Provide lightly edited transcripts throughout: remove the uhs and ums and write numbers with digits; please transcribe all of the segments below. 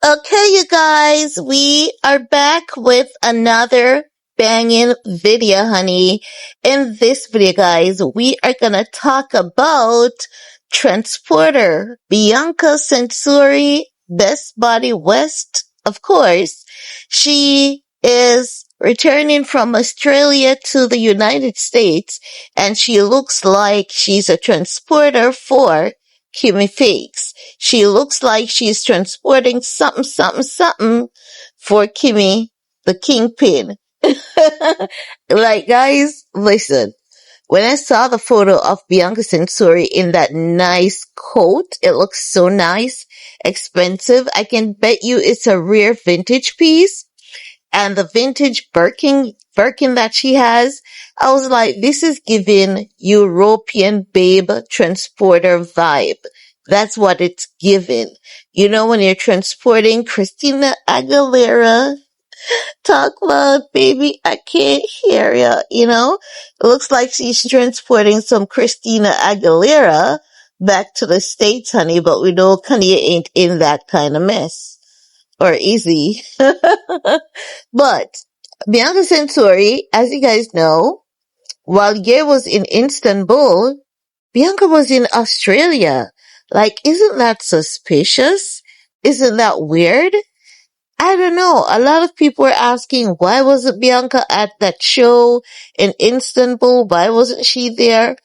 Okay, you guys, we are back with another banging video, honey. In this video, guys, we are gonna talk about Transporter, Bianca Censori, Best Body West, of course. She is returning from Australia to the United States, and she looks like she's a transporter for Kimmy Fakes. She looks like she's transporting something, something, something for Kimmy, the Kingpin. Like, guys, listen. When I saw the photo of Bianca Censori in that nice coat, it looks so nice, expensive. I can bet you it's a rare vintage piece. And the vintage Birkin that she has, I was like, this is giving European babe transporter vibe. That's what it's giving. You know, when you're transporting Christina Aguilera, talk loud, baby, I can't hear ya, you know? It looks like she's transporting some Christina Aguilera back to the States, honey, but we know Kanye ain't in that kind of mess. Or easy. But Bianca Censori, as you guys know, while Ye was in Istanbul, Bianca was in Australia. Like, isn't that suspicious? Isn't that weird? I don't know. A lot of people were asking, why wasn't Bianca at that show in Istanbul? Why wasn't she there?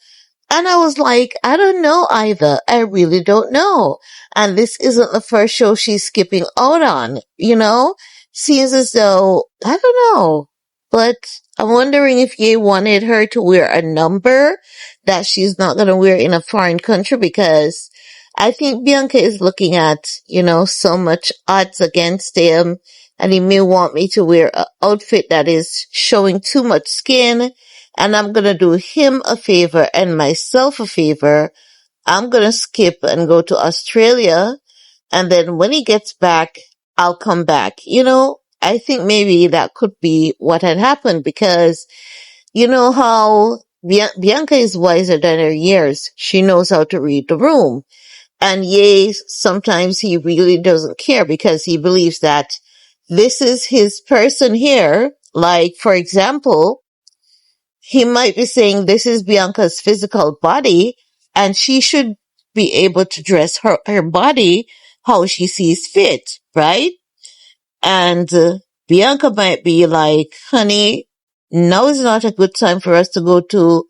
And I was like, I don't know either. I really don't know. And this isn't the first show she's skipping out on, you know? Seems as though, I don't know. But I'm wondering if Ye wanted her to wear a number that she's not going to wear in a foreign country, because I think Bianca is looking at, so much odds against him, and he may want me to wear an outfit that is showing too much skin, and I'm gonna do him a favor and myself a favor. I'm gonna skip and go to Australia, and then when he gets back, I'll come back. I think maybe that could be what had happened, because you know how Bianca is wiser than her years. She knows how to read the room. And Ye, sometimes he really doesn't care, because he believes that this is his person here. Like, for example, he might be saying this is Bianca's physical body, and she should be able to dress her body how she sees fit, right? And Bianca might be like, honey, now is not a good time for us to go to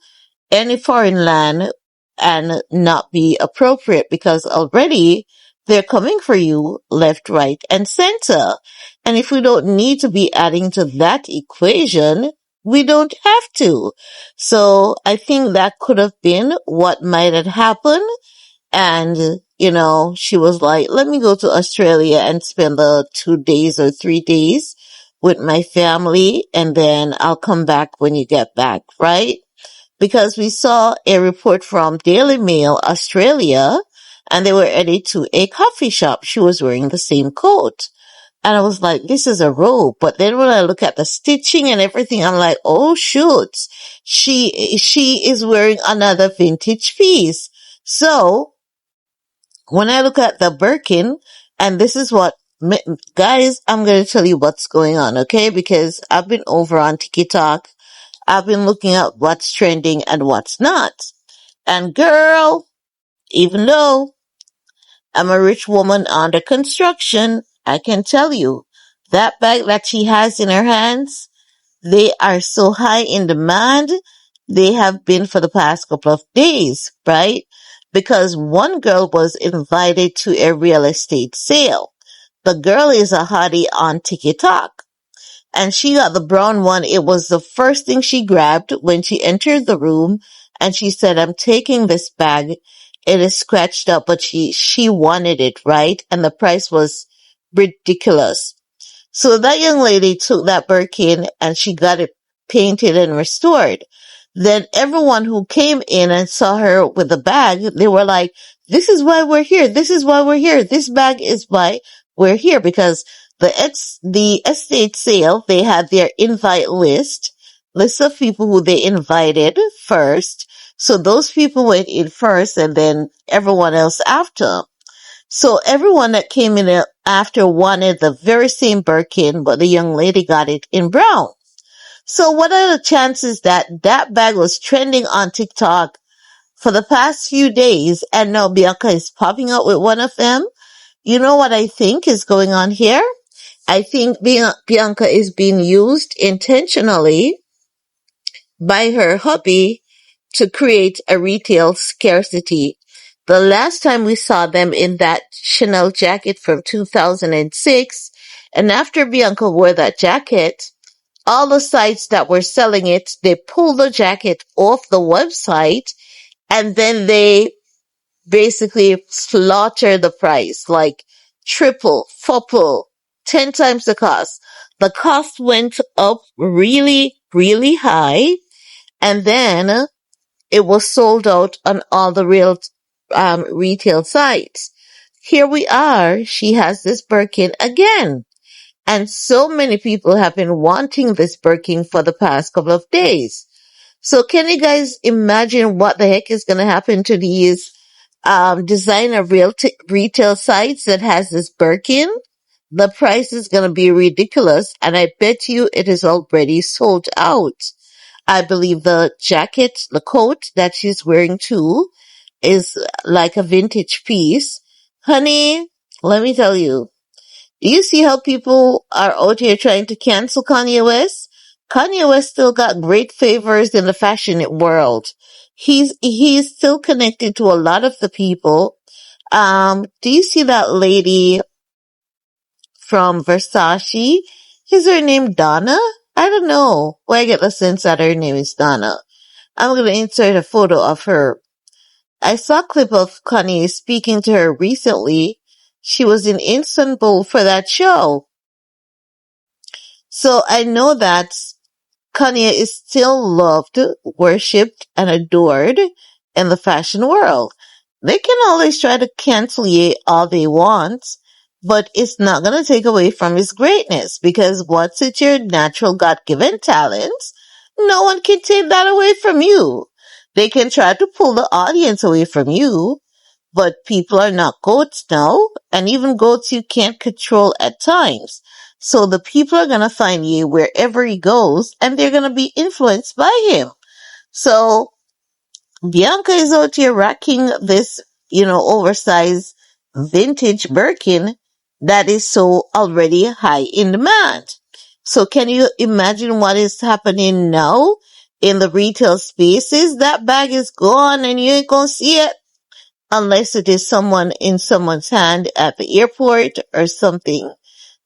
any foreign land and not be appropriate, because already they're coming for you left, right, and center. And if we don't need to be adding to that equation, we don't have to. So I think that could have been what might have happened. And, she was like, let me go to Australia and spend the 2 days or 3 days with my family, and then I'll come back when you get back, right? Because we saw a report from Daily Mail Australia, and they were headed to a coffee shop. She was wearing the same coat. And I was like, this is a robe. But then when I look at the stitching and everything, I'm like, oh shoot, she is wearing another vintage piece. So when I look at the Birkin, and this is what, guys, I'm going to tell you what's going on, okay? Because I've been over on TikTok. I've been looking at what's trending and what's not. And girl, even though I'm a rich woman under construction, I can tell you that bag that she has in her hands, they are so high in demand. They have been for the past couple of days, right? Because one girl was invited to a real estate sale. The girl is a hottie on TikTok. And she got the brown one. It was the first thing she grabbed when she entered the room. And she said, I'm taking this bag. It is scratched up, but she wanted it, right? And the price was ridiculous. So that young lady took that Birkin and she got it painted and restored. Then everyone who came in and saw her with the bag, they were like, this is why we're here. This is why we're here. This bag is why we're here, because the estate sale, they had their invite list of people who they invited first. So those people went in first and then everyone else after. So everyone that came in after wanted the very same Birkin, but the young lady got it in brown. So what are the chances that that bag was trending on TikTok for the past few days and now Bianca is popping up with one of them? You know what I think is going on here? I think Bianca is being used intentionally by her hubby to create a retail scarcity. The last time we saw them in that Chanel jacket from 2006, and after Bianca wore that jacket, all the sites that were selling it, they pulled the jacket off the website and then they basically slaughter the price, like triple, quadruple, 10 times the cost. The cost went up really, really high, and then it was sold out on all the real retail sites. Here we are. She has this Birkin again. And so many people have been wanting this Birkin for the past couple of days. So can you guys imagine what the heck is going to happen to these designer retail sites that has this Birkin? The price is going to be ridiculous, and I bet you it is already sold out. I believe the jacket, the coat that she's wearing too, is like a vintage piece. Honey, let me tell you, do you see how people are out here trying to cancel Kanye West? Kanye West still got great favors in the fashion world. He's still connected to a lot of the people. Do you see that lady from Versace? Is her name Donna? I don't know. Well, I get the sense that her name is Donna. I'm going to insert a photo of her. I saw a clip of Kanye speaking to her recently. She was in Istanbul for that show. So I know that Kanye is still loved, worshipped, and adored in the fashion world. They can always try to cancel Ye all they want, but it's not going to take away from his greatness, because once it's your natural God-given talent, no one can take that away from you. They can try to pull the audience away from you, but people are not goats now, and even goats you can't control at times. So the people are going to find you wherever he goes, and they're going to be influenced by him. So Bianca is out here rocking this, oversized vintage Birkin that is so already high in demand. So can you imagine what is happening now in the retail spaces? That bag is gone and you ain't gonna see it unless it is someone in someone's hand at the airport or something.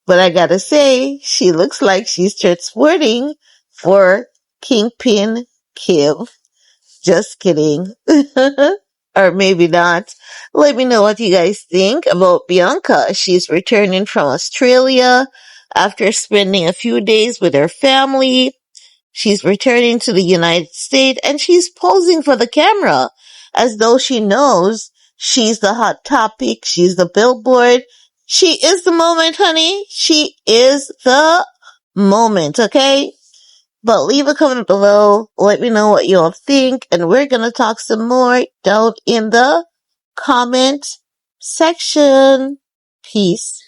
But I gotta say, she looks like she's transporting for Kingpin Kim. Just kidding. Or maybe not. Let me know what you guys think about Bianca. She's returning from Australia after spending a few days with her family. She's returning to the United States and she's posing for the camera as though she knows she's the hot topic. She's the billboard. She is the moment, honey. She is the moment, okay? But leave a comment below. Let me know what you all think. And we're going to talk some more down in the comment section. Peace.